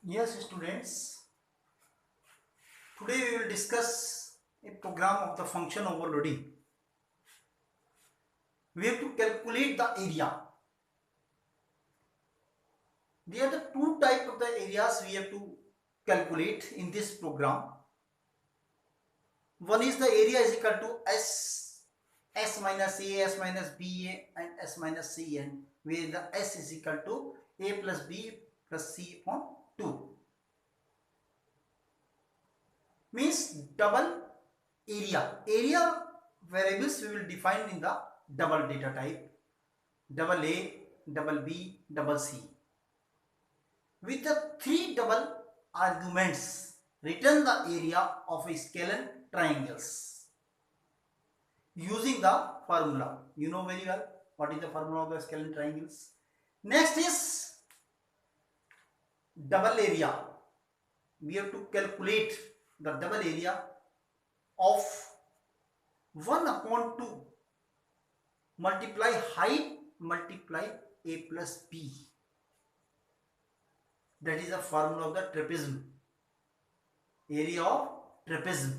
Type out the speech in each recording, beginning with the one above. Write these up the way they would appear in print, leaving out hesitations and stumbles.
Yes, students. Today we will discuss a program of the function overloading. We have to calculate the area. There are the two types of the areas we have to calculate in this program. One is the area is equal to S minus A, S minus B A and S minus C N, where the S is equal to A plus B plus C upon 2. Means double area. Area variables we will define in the double data type, double A, double B, double C. With the three double arguments, return the area of a scalar triangles using the formula. You know very well what is the formula of the scalar triangles. Next is double area. We have to calculate the double area of 1 upon 2 multiply height multiply A plus B. That is the formula of the trapezium. Area of trapezium.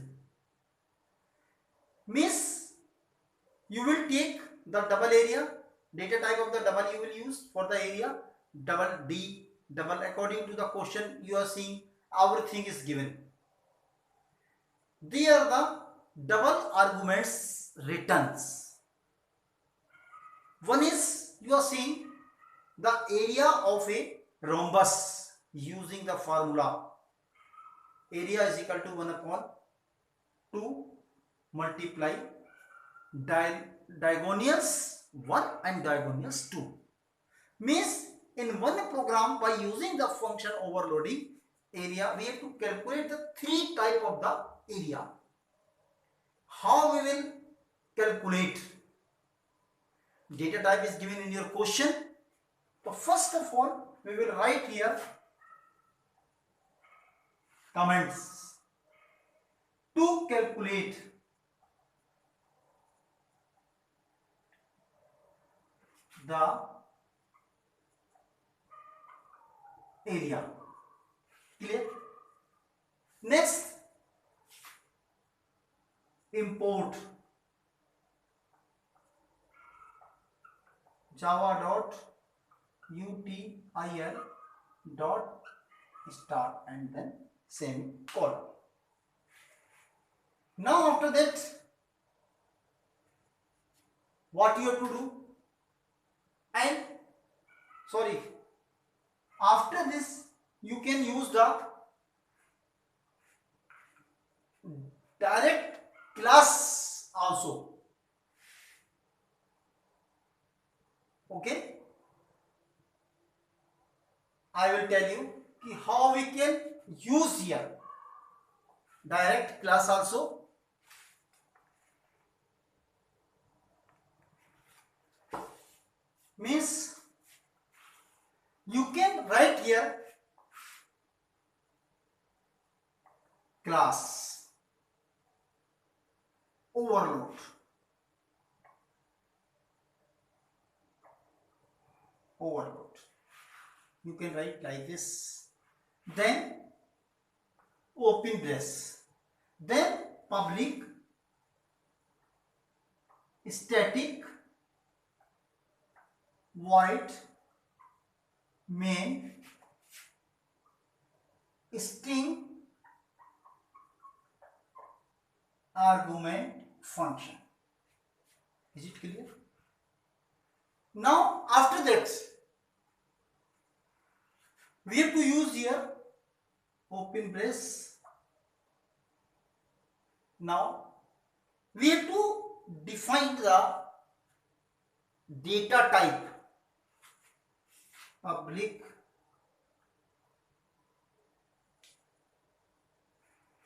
Means you will take the double area, data type of the double you will use for the area, double D, double according to the question you are seeing, everything is given. They are the double arguments returns. One is you are seeing the area of a rhombus using the formula. Area is equal to 1 upon 2 multiply diagonals 1 and diagonals 2. Means in one program, by using the function overloading area, we have to calculate the three type of the area. How we will calculate? Data type is given in your question. So first of all, we will write here comments to calculate the area. Clear? Next, import java.util dot start and then semicolon. Now after that, what you have to do? And sorry, after this you can use the direct class also. Okay, I will tell you how we can use here direct class also. Means you can write here class overload. You can write like this, then open brace, then public static void main string argument function. Is it clear? Now after that, we have to use here open brace. Now we have to define the data type. Public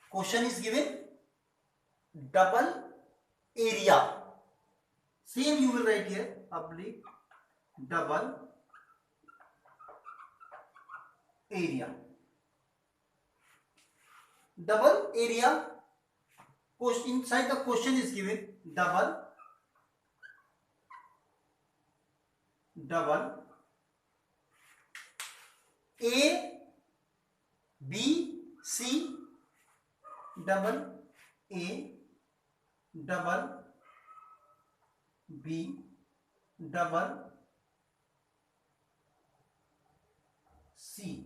question is given double area. Same you will write here, public double area. Double area, inside the question is given double A double A double B double C.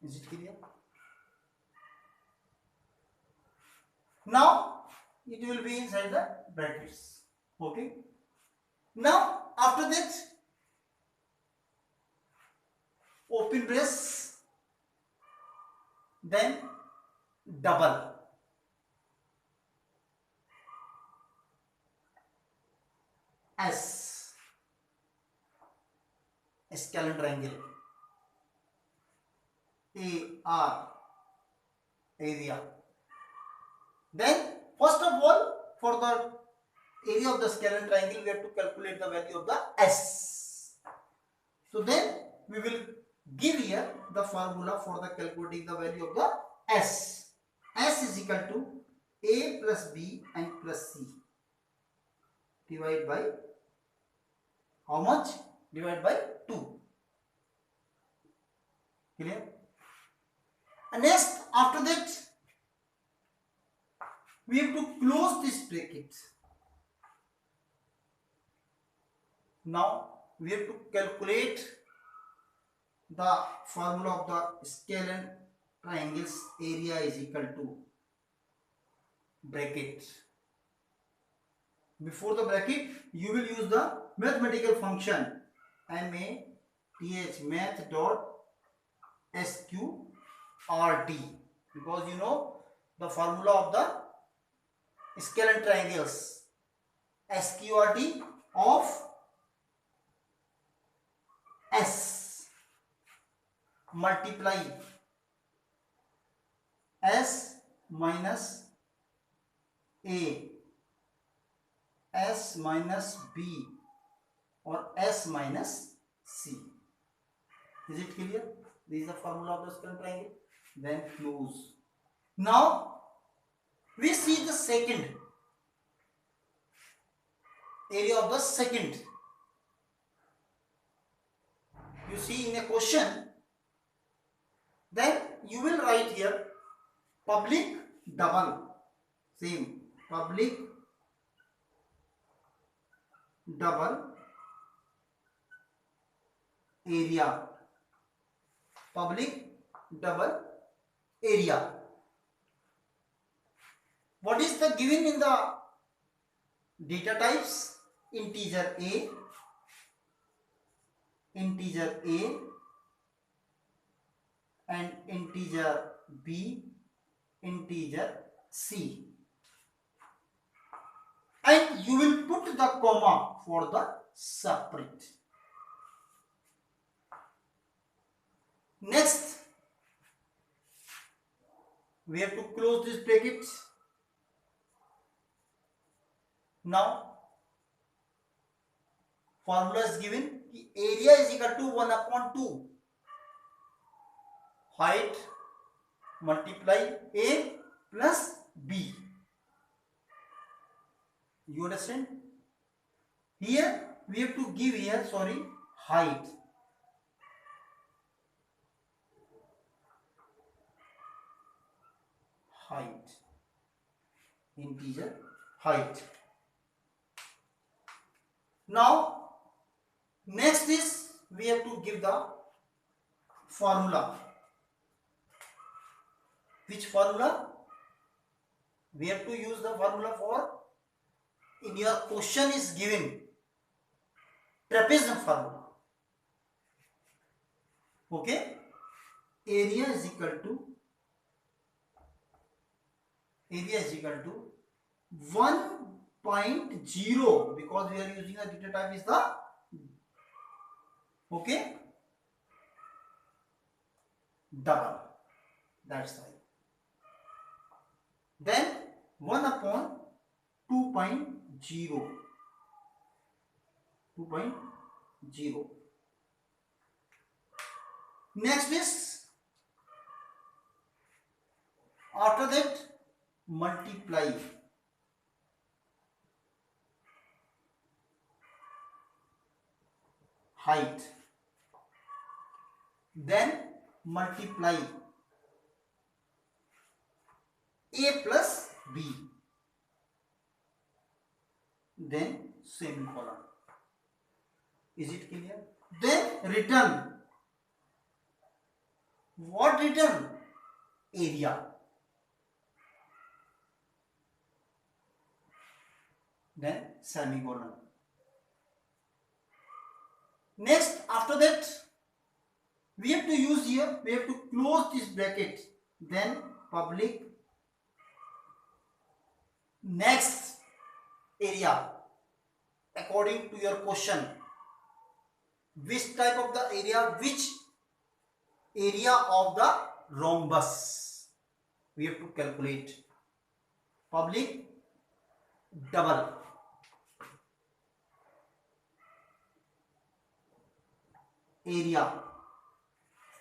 Is it clear? Now it will be inside the brackets. Okay. Now after that, open brace, then double S, scalene triangle, AR, area. Then first of all, for the area of the scalene triangle, we have to calculate the value of the S. So then we will give here the formula for the calculating the value of the S. S is equal to A plus B and plus C divided by how much? Divided by 2. Clear? And next, after that, we have to close this bracket. Now we have to calculate the formula of the scalene triangle's area is equal to bracket. Before the bracket, you will use the mathematical function math dot sqrt, because you know the formula of the scalene triangles, sqrt of S multiply S minus A, S minus B, or S minus C. Is it clear? This is the formula of the scalene triangle. Then close. Now we see the second area of the second. You see in a question, then you will write here public double, same public double area, public double area. What is the given in the data types? Integer A and integer B, integer C, and you will put the comma for the separate. Next, we have to close this bracket. Now formula is given, area is equal to 1 upon 2 height multiply A plus B. You understand? Here we have to give here, height. Integer height. Now next is we have to give the formula. Which formula? We have to use the formula for, in your question is given trapezium formula. Okay, area is equal to 1.0, because we are using a data type is the, okay, double, that's right. Then 1 upon 2.0. Next is, after that, multiply height, then multiply A plus B, then semicolon. Is it clear? Then return. What return? Area. Then semicolon. Next, after that, we have to use here, we have to close this bracket, then public next area according to your question. Which type of the area, which area of the rhombus we have to calculate. Public double area,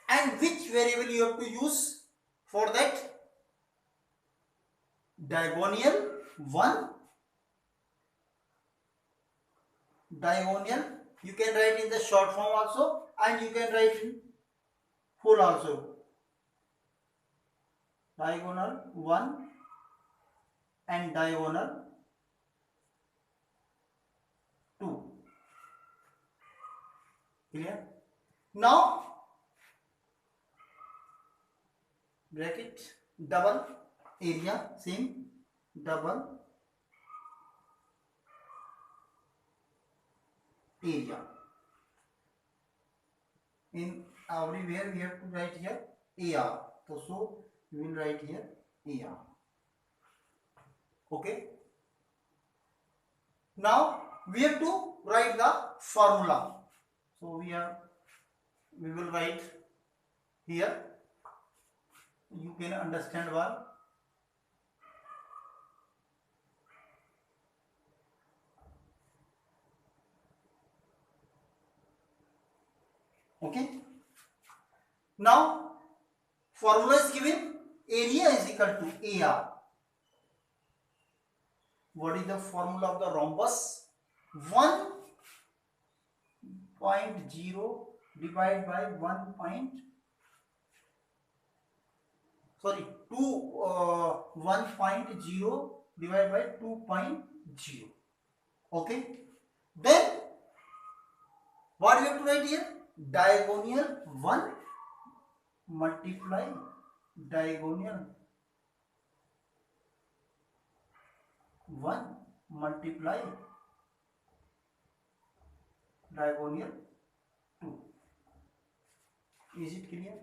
and which variable you have to use for that? Diagonal 1, diagonal you can write in the short form also, and you can write in full also. Diagonal 1 and diagonal 2. Clear? Now bracket double area, same double area. In everywhere we have to write here AR. So we will write here AR. Okay. Now we have to write the formula. So we will write here. You can understand well. Okay. Now formula is given. Area is equal to AR. What is the formula of the rhombus? 1.0 divided by 1.0. 1.0 divided by 2.0. Okay. Then what we have to write here? Diagonal 1 multiply diagonal 1 multiply diagonal 2. Is it clear?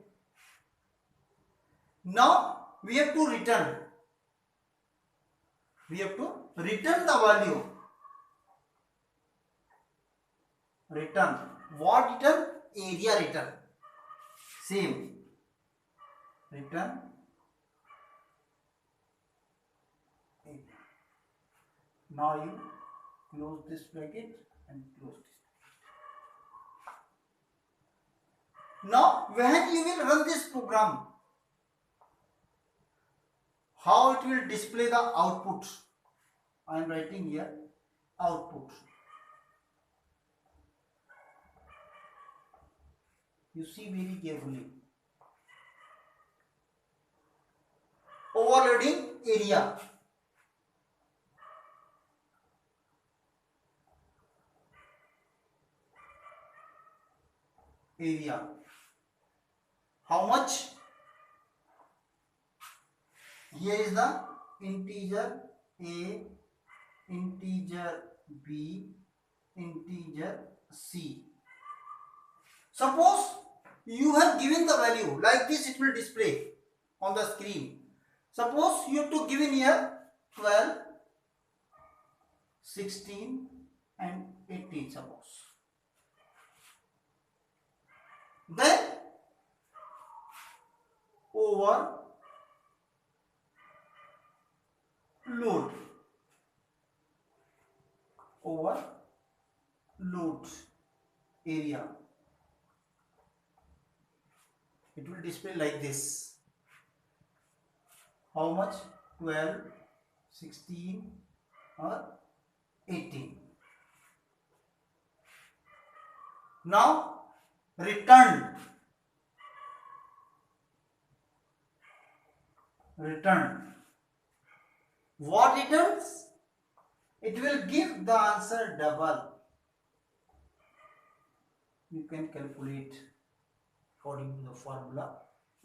Now we have to return. We have to return the value. Return. What return? Area return. Same. Return. Now you close this bracket and close this. Now when you will run this program, how it will display the output? I am writing here output. You see very carefully. Overloading area. Area. How much? Here is the integer A, integer B, integer C. Suppose you have given the value like this, it will display on the screen. Suppose you have to give in here 12, 16 and 18 suppose. Then over load area, it will display like this. How much? 12, 16 or 18. Now return return. What returns? It will give the answer double. You can calculate according to the formula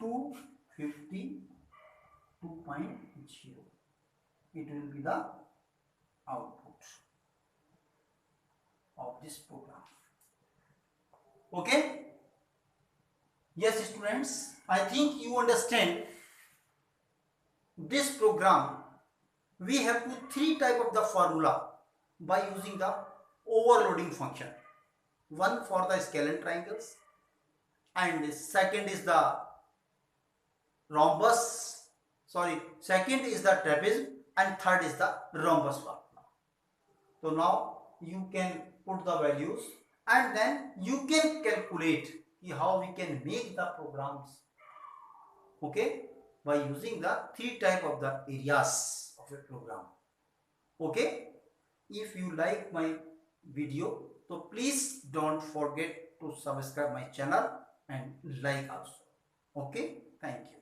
252.0. It will be the output of this program. Okay? Yes, students, I think you understand this program. We have put three type of the formula by using the overloading function. One for the scalene triangles, and second is the rhombus. Second is the trapezoid, and third is the rhombus formula. So now you can put the values and then you can calculate how we can make the programs, okay, by using the three type of the areas of a program. Okay, if you like my video, so please don't forget to subscribe my channel and like also. Okay, thank you.